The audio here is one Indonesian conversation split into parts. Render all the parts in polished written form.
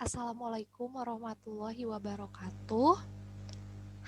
Assalamualaikum warahmatullahi wabarakatuh.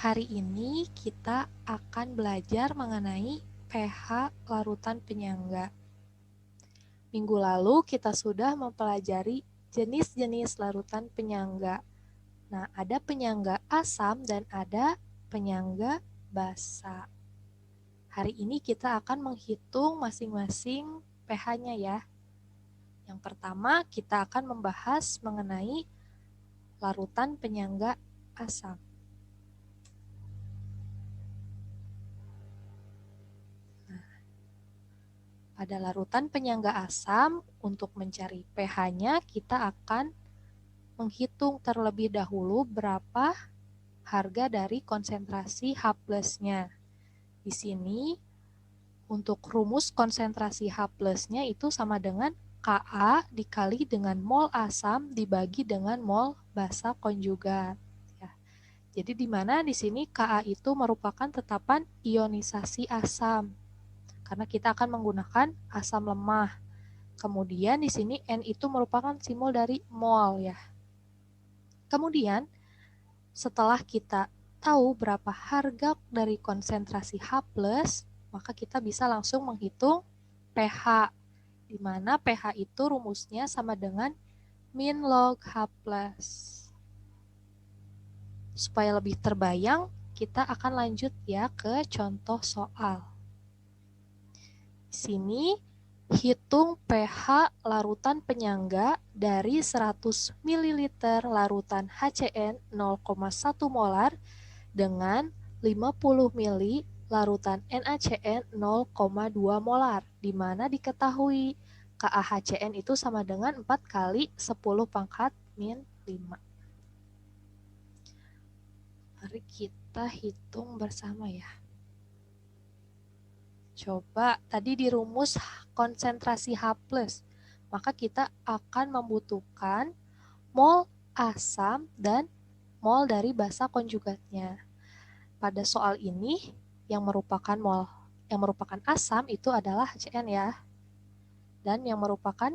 Hari ini kita akan belajar mengenai pH larutan penyangga. Minggu lalu kita sudah mempelajari jenis-jenis larutan penyangga. Nah, ada penyangga asam dan ada penyangga basa. Hari ini kita akan menghitung masing-masing pH-nya ya. Yang pertama, kita akan membahas mengenai larutan penyangga asam. Pada larutan penyangga asam, untuk mencari pH-nya kita akan menghitung terlebih dahulu berapa harga dari konsentrasi H+-nya. Di sini, untuk rumus konsentrasi H+-nya itu sama dengan Ka dikali dengan mol asam dibagi dengan mol basa konjugat. Ya. Jadi di mana di sini Ka itu merupakan tetapan ionisasi asam. Karena kita akan menggunakan asam lemah. Kemudian di sini N itu merupakan simbol dari mol ya. Kemudian setelah kita tahu berapa harga dari konsentrasi H+, maka kita bisa langsung menghitung pH, di mana pH itu rumusnya sama dengan min log H+. Supaya lebih terbayang, kita akan lanjut ya ke contoh soal. Di sini hitung pH larutan penyangga dari 100 ml larutan HCN 0,1 molar dengan 50 ml larutan NaCN 0,2 molar, di mana diketahui KaHCN itu sama dengan 4 kali 10 pangkat min 5. Mari kita hitung bersama ya. Coba tadi di rumus konsentrasi H+, maka kita akan membutuhkan mol asam dan mol dari basa konjugatnya. Pada soal ini yang merupakan asam itu adalah HCN ya. Dan yang merupakan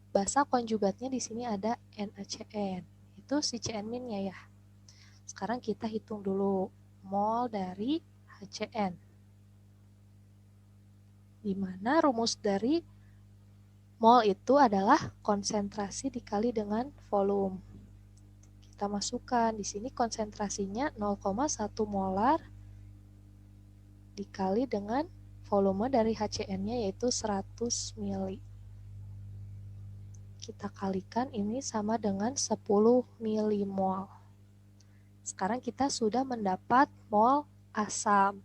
basa konjugatnya di sini ada NaCN. Itu si CN-nya ya. Sekarang kita hitung dulu mol dari HCN. Di mana rumus dari mol itu adalah konsentrasi dikali dengan volume. Kita masukkan di sini konsentrasinya 0,1 molar dikali dengan volume dari HCN-nya yaitu 100 ml. Kita kalikan ini sama dengan 10 milimol. Sekarang kita sudah mendapat mol asam.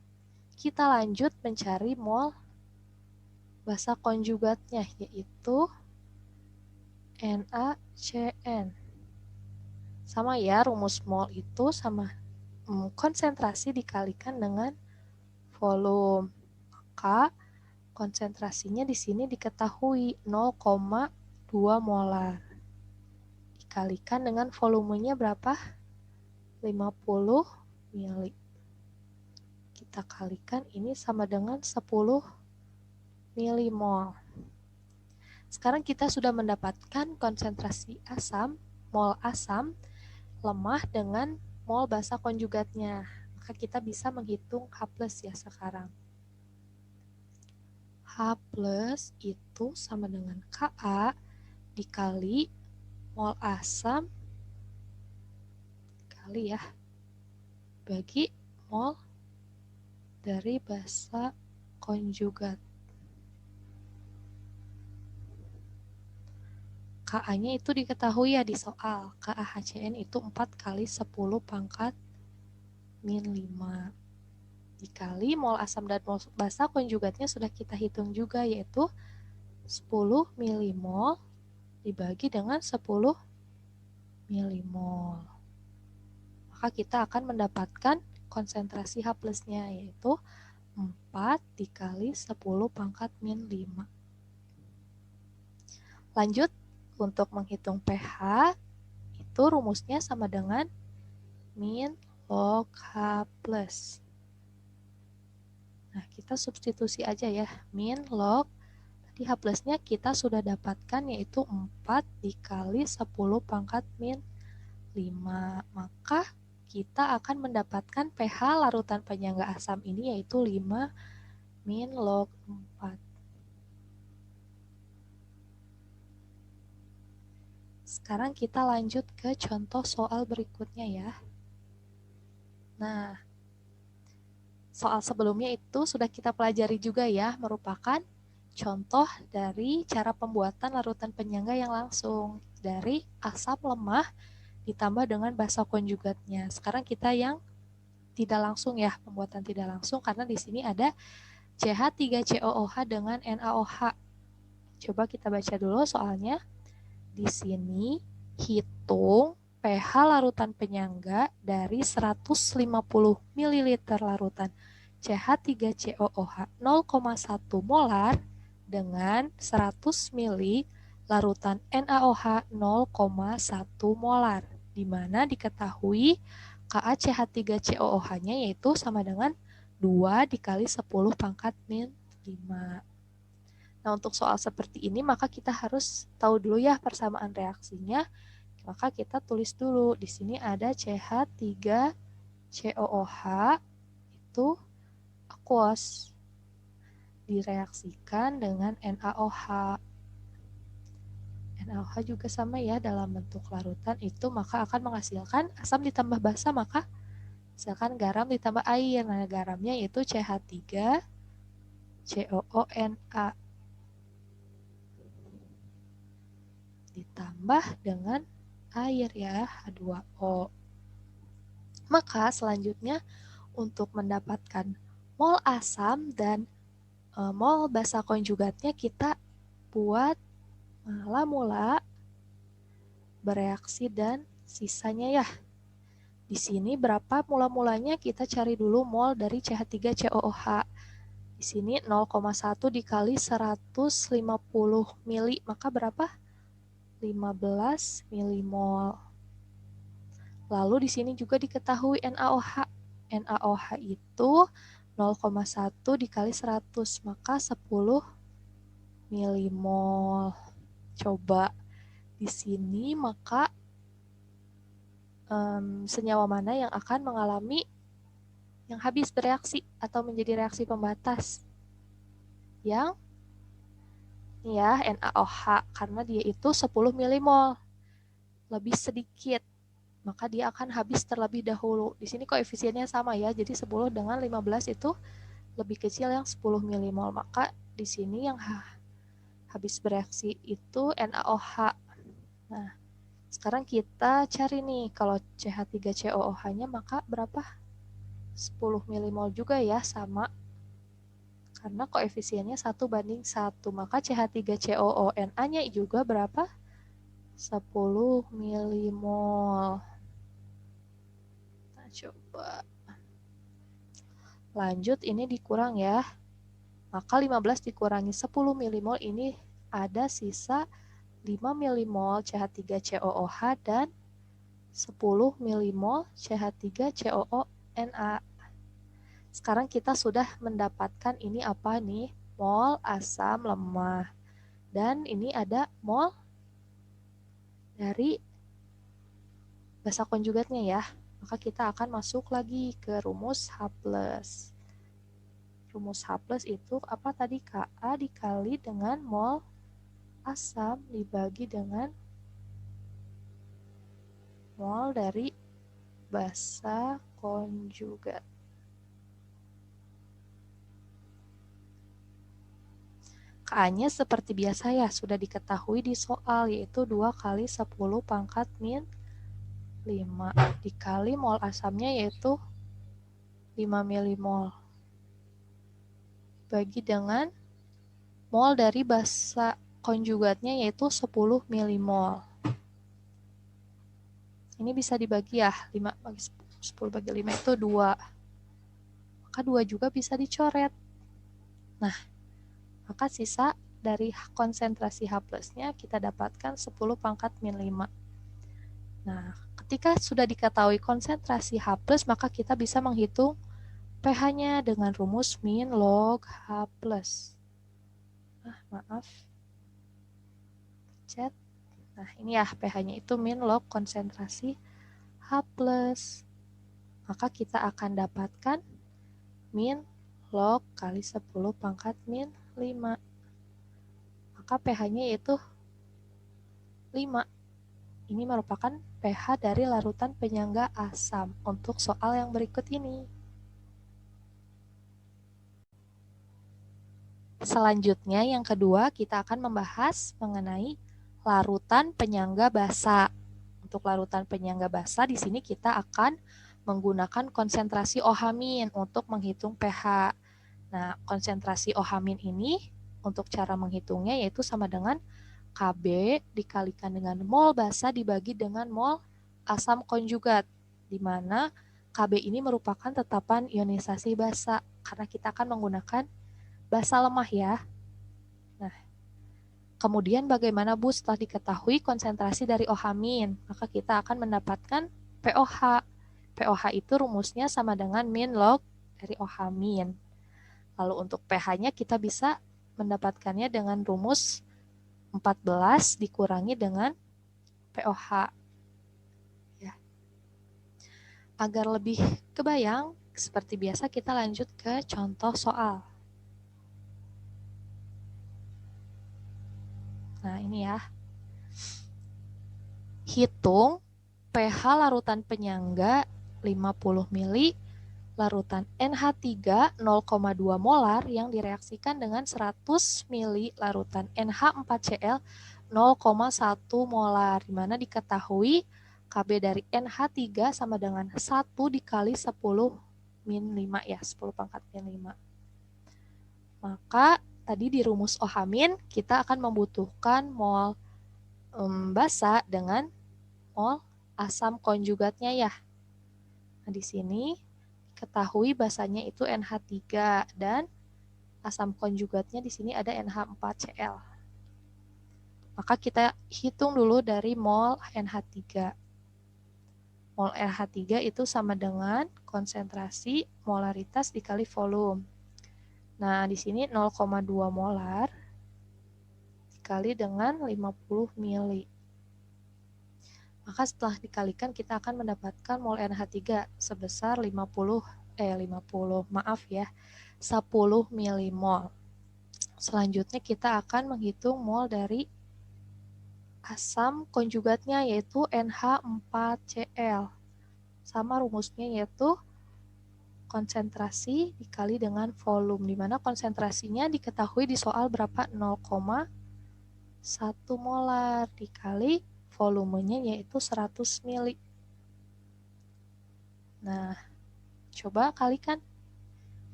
Kita lanjut mencari mol basa konjugatnya yaitu NaCN. Sama ya, rumus mol itu sama konsentrasi dikalikan dengan volume. Maka konsentrasinya di sini diketahui 0,2 molar. Dikalikan dengan volumenya berapa? 50 ml. Kita kalikan ini sama dengan 10 milimol. Sekarang kita sudah mendapatkan konsentrasi asam, mol asam, lemah dengan mol basa konjugatnya. Maka kita bisa menghitung H+ ya sekarang. H+ itu sama dengan Ka dikali mol asam kali ya bagi mol dari basa konjugat. Ka-nya itu diketahui ya di soal. KaHCN itu 4 kali 10 pangkat min 5. Dikali mol asam dan mol basa konjugatnya sudah kita hitung juga yaitu 10 milimol dibagi dengan 10 milimol. Maka kita akan mendapatkan konsentrasi H+-nya yaitu 4 dikali 10 pangkat min 5. Lanjut, untuk menghitung pH, itu rumusnya sama dengan min log H+. Nah, kita substitusi aja ya, min log, tadi H+-nya kita sudah dapatkan yaitu 4 dikali 10 pangkat min 5. Maka kita akan mendapatkan pH larutan penyangga asam ini yaitu 5 min log 4. Sekarang kita lanjut ke contoh soal berikutnya ya. Nah, soal sebelumnya itu sudah kita pelajari juga ya, merupakan contoh dari cara pembuatan larutan penyangga yang langsung dari asam lemah ditambah dengan basa konjugatnya. Sekarang kita yang tidak langsung ya, pembuatan tidak langsung karena di sini ada CH3COOH dengan NaOH. Coba kita baca dulu soalnya. Di sini hitung pH larutan penyangga dari 150 ml larutan CH3COOH 0,1 molar dengan 100 ml larutan NaOH 0,1 molar, di mana diketahui KaCH3COOH-nya yaitu sama dengan 2 dikali 10 pangkat min 5. Nah, untuk soal seperti ini maka kita harus tahu dulu ya persamaan reaksinya. Maka kita tulis dulu. Di sini ada CH3COOH itu aqueous direaksikan dengan NaOH. NaOH juga sama ya dalam bentuk larutan itu maka akan menghasilkan asam ditambah basa maka misalkan garam ditambah air. Nah, garamnya yaitu CH3COONa ditambah dengan air ya, H2O. Maka selanjutnya untuk mendapatkan mol asam dan mol basa konjugatnya kita buat mula bereaksi dan sisanya ya. Di sini berapa mula-mulanya kita cari dulu mol dari CH3COOH. Di sini 0,1 dikali 150 mili, maka berapa? 15 milimol. Lalu di sini juga diketahui NaOH. NaOH itu 0,1 dikali 100, maka 10 milimol. Coba di sini maka senyawa mana yang akan mengalami yang habis bereaksi atau menjadi reaksi pembatas? Yang ya NaOH karena dia itu 10 milimol. Lebih sedikit. Maka dia akan habis terlebih dahulu. Di sini koefisiennya sama ya. Jadi 10 dengan 15 itu lebih kecil yang 10 milimol. Maka di sini yang habis bereaksi itu NaOH. Nah, sekarang kita cari nih kalau CH3COOH-nya maka berapa? 10 milimol juga ya, sama. Karena koefisiennya 1 banding 1. Maka CH3COONa-nya juga berapa? 10 milimol. Nah, coba. Lanjut, ini dikurang ya. Maka 15 dikurangi 10 milimol ini ada sisa 5 milimol CH3COOH dan 10 milimol CH3COONa. Sekarang kita sudah mendapatkan ini apa nih? Mol asam lemah. Dan ini ada mol dari basa konjugatnya ya. Maka kita akan masuk lagi ke rumus H+. Rumus H+ itu apa tadi? Ka dikali dengan mol asam dibagi dengan mol dari basa konjugat. Ka-nya seperti biasa ya, sudah diketahui di soal, yaitu 2 kali 10 pangkat min 5 dikali mol asamnya yaitu 5 milimol bagi dengan mol dari basa konjugatnya yaitu 10 milimol. Ini bisa dibagi ya, 5 bagi 10 bagi 5 itu 2. Maka 2 juga bisa dicoret. Nah, maka sisa dari konsentrasi H+-nya kita dapatkan 10 pangkat min 5. Nah, ketika sudah diketahui konsentrasi H+, maka kita bisa menghitung pH-nya dengan rumus min log H+. Maaf. Cet. Nah, ini ya pH-nya itu min log konsentrasi plus. Maka kita akan dapatkan min log kali 10 pangkat min 5. Maka pH-nya yaitu 5. Ini merupakan pH dari larutan penyangga asam untuk soal yang berikut ini. Selanjutnya yang kedua kita akan membahas mengenai larutan penyangga basa. Untuk larutan penyangga basa di sini kita akan menggunakan konsentrasi OH- untuk menghitung pH. Nah, konsentrasi OH- ini untuk cara menghitungnya yaitu sama dengan Kb dikalikan dengan mol basa dibagi dengan mol asam konjugat, di mana Kb ini merupakan tetapan ionisasi basa, karena kita akan menggunakan basa lemah ya. Nah, kemudian bagaimana Bu setelah diketahui konsentrasi dari OH-, maka kita akan mendapatkan POH. POH itu rumusnya sama dengan min log dari OH-. Lalu untuk pH-nya kita bisa mendapatkannya dengan rumus 14 dikurangi dengan POH. Ya. Agar lebih kebayang, seperti biasa kita lanjut ke contoh soal. Nah, ini ya. Hitung pH larutan penyangga 50 mili, larutan NH3 0,2 molar yang direaksikan dengan 100 mili larutan NH4Cl 0,1 molar, di mana diketahui Kb dari NH3 sama dengan 1 dikali 10 min 5 ya, 10 pangkat min 5. Maka tadi di rumus OH- kita akan membutuhkan mol basa dengan mol asam konjugatnya ya. Nah, di sini ketahui basanya itu NH3 dan asam konjugatnya di sini ada NH4Cl. Maka kita hitung dulu dari mol NH3. Mol NH3 itu sama dengan konsentrasi molaritas dikali volume. Nah, di sini 0,2 molar dikali dengan 50 mili. Maka setelah dikalikan kita akan mendapatkan mol NH3 sebesar 10 milimol. Selanjutnya kita akan menghitung mol dari asam konjugatnya yaitu NH4Cl. Sama rumusnya yaitu konsentrasi dikali dengan volume, di mana konsentrasinya diketahui di soal berapa 0,1 molar dikali volumenya yaitu 100 mili. Nah, coba kalikan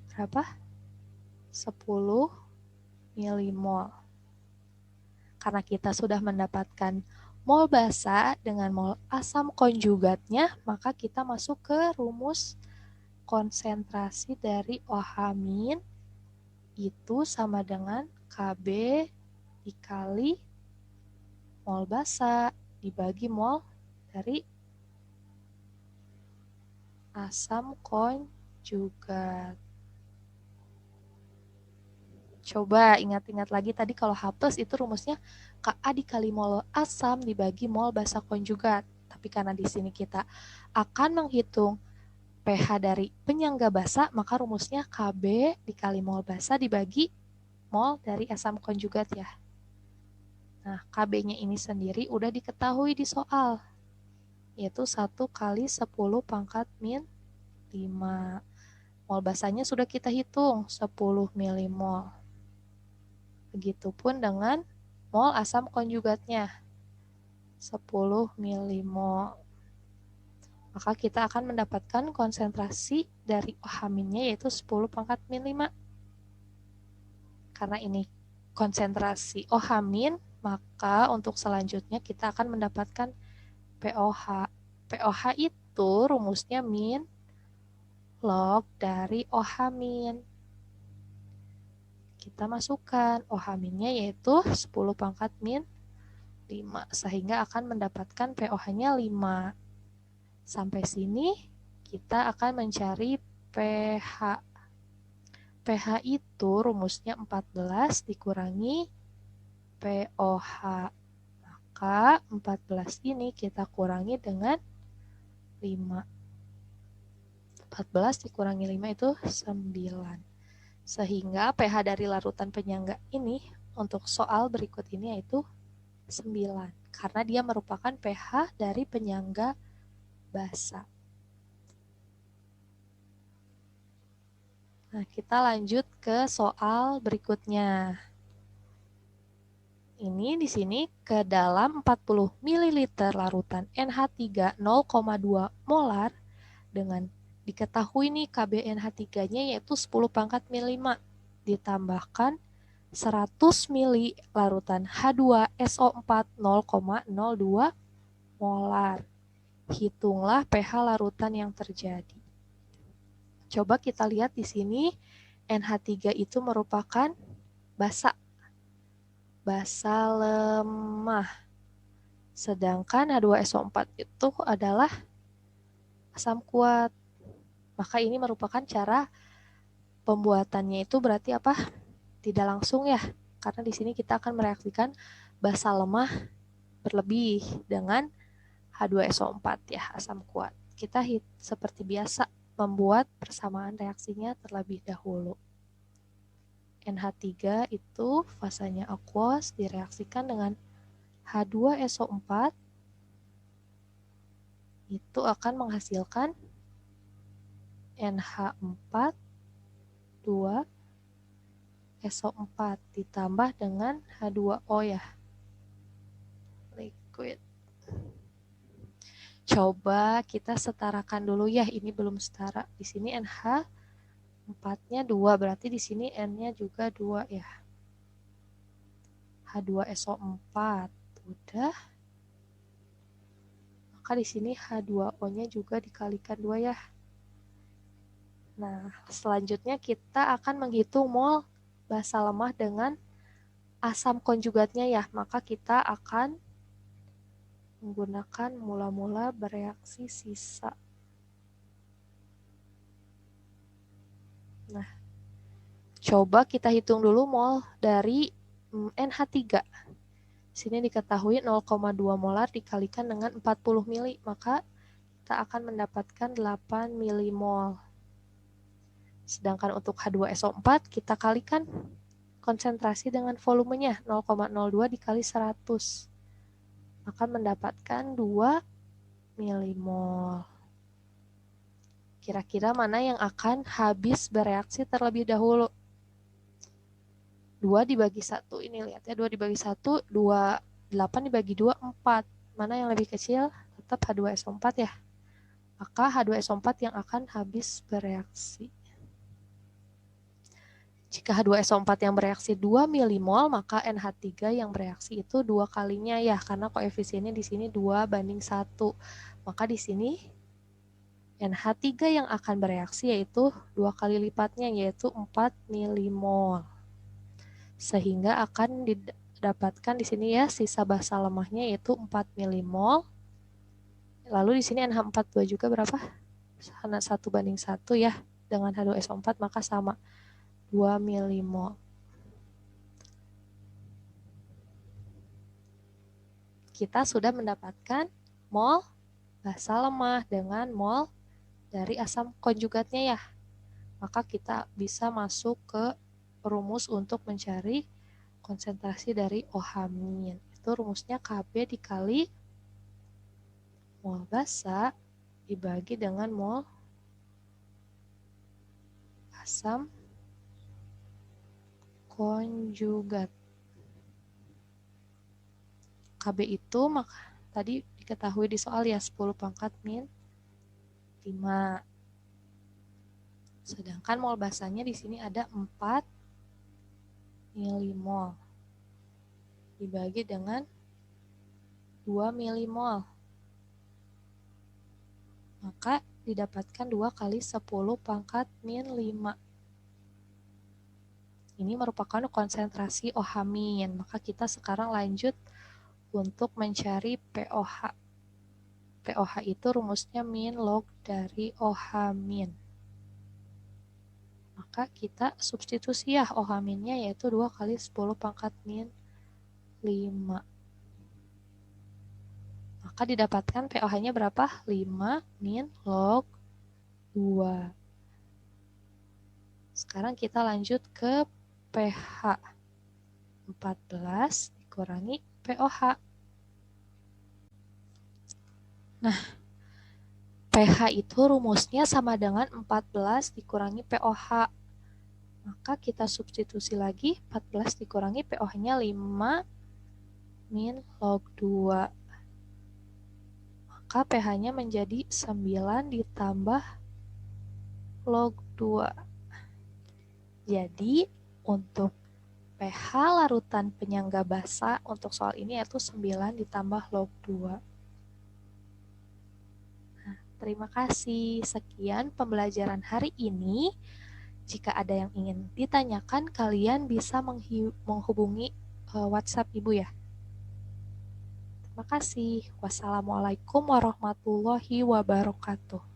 berapa? 10 milimol. Karena kita sudah mendapatkan mol basa dengan mol asam konjugatnya, maka kita masuk ke rumus konsentrasi dari OH- itu sama dengan Kb dikali mol basa dibagi mol dari asam konjugat. Coba ingat-ingat lagi tadi kalau H+ itu rumusnya Ka dikali mol asam dibagi mol basa konjugat. Tapi karena di sini kita akan menghitung pH dari penyangga basa, maka rumusnya Kb dikali mol basa dibagi mol dari asam konjugat ya. Nah, Kb-nya ini sendiri udah diketahui di soal, yaitu 1 kali 10 pangkat min 5. Mol basanya sudah kita hitung, 10 milimol. Begitupun dengan mol asam konjugatnya, 10 milimol. Maka kita akan mendapatkan konsentrasi dari OH-nya yaitu 10 pangkat min 5. Karena ini konsentrasi OH-, maka untuk selanjutnya kita akan mendapatkan POH. POH itu rumusnya min log dari OH-. Kita masukkan OH-nya yaitu 10 pangkat min 5, sehingga akan mendapatkan POH-nya 5. Sampai sini kita akan mencari pH. pH itu rumusnya 14 dikurangi POH. Maka 14 ini kita kurangi dengan 14 dikurangi 5 itu 9. Sehingga pH dari larutan penyangga ini untuk soal berikut ini yaitu 9. Karena dia merupakan pH dari penyangga basa. Nah, kita lanjut ke soal berikutnya. Ini di sini ke dalam 40 ml larutan NH3 0,2 molar dengan diketahui nih Kb NH3-nya yaitu 10 pangkat min 5 ditambahkan 100 ml larutan H2SO4 0,02 molar. Hitunglah pH larutan yang terjadi. Coba kita lihat di sini NH3 itu merupakan basa lemah. Sedangkan H2SO4 itu adalah asam kuat. Maka ini merupakan cara pembuatannya itu berarti apa? Tidak langsung ya. Karena di sini kita akan mereaksikan basa lemah berlebih dengan H2SO4 ya, asam kuat. Kita seperti biasa membuat persamaan reaksinya terlebih dahulu. NH3 itu fasanya aqueous direaksikan dengan H2SO4 itu akan menghasilkan NH4 2SO4 ditambah dengan H2O ya, liquid. Coba kita setarakan dulu ya, ini belum setara. Di sini NH 4-nya 2, berarti di sini N-nya juga 2 ya. H2SO4 udah. Maka di sini H2O-nya juga dikalikan 2 ya. Nah, selanjutnya kita akan menghitung mol basa lemah dengan asam konjugatnya ya. Maka kita akan menggunakan mula-mula bereaksi sisa. Nah, coba kita hitung dulu mol dari NH3. Sini diketahui 0,2 molar dikalikan dengan 40 mili, maka kita akan mendapatkan 8 milimol. Sedangkan untuk H2SO4 kita kalikan konsentrasi dengan volumenya 0,02 dikali 100. Maka mendapatkan 2 milimol. Kira-kira mana yang akan habis bereaksi terlebih dahulu? 2 dibagi 1, ini lihat ya, 2 dibagi 1, 2, 8 dibagi 2, 4. Mana yang lebih kecil? Tetap H2SO4 ya. Maka H2SO4 yang akan habis bereaksi. Jika H2SO4 yang bereaksi 2 milimol, maka NH3 yang bereaksi itu 2 kalinya ya, karena koefisiennya di sini 2 banding 1. Maka di sini NH3 yang akan bereaksi yaitu 2 kali lipatnya, yaitu 4 milimol. Sehingga akan didapatkan di sini ya sisa basa lemahnya yaitu 4 milimol. Lalu di sini NH42 juga berapa? 1 banding 1 ya, dengan H2SO4 maka sama 2 milimol. Kita sudah mendapatkan mol basa lemah dengan mol dari asam konjugatnya ya. Maka kita bisa masuk ke rumus untuk mencari konsentrasi dari OH-. Itu rumusnya Kb dikali mol basa dibagi dengan mol asam konjugat. Kb itu maka tadi diketahui di soal ya 10 pangkat min 5. Sedangkan mol basanya di sini ada 4 milimol dibagi dengan 2 milimol. Maka didapatkan 2 kali 10 pangkat min 5. Ini merupakan konsentrasi OH-. Maka kita sekarang lanjut untuk mencari POH. POH itu rumusnya min log dari OH-. Maka kita substitusi ya OH-nya yaitu 2 kali 10 pangkat min 5. Maka didapatkan pOH-nya berapa? 5 min log 2. Sekarang kita lanjut ke pH. 14 dikurangi pOH. Nah, pH itu rumusnya sama dengan 14 dikurangi pOH. Maka kita substitusi lagi, 14 dikurangi pOH-nya 5 min log 2. Maka pH-nya menjadi 9 ditambah log 2. Jadi, untuk pH larutan penyangga basa untuk soal ini yaitu 9 ditambah log 2. Nah, terima kasih. Sekian pembelajaran hari ini. Jika ada yang ingin ditanyakan, kalian bisa menghubungi WhatsApp Ibu ya. Terima kasih. Wassalamualaikum warahmatullahi wabarakatuh.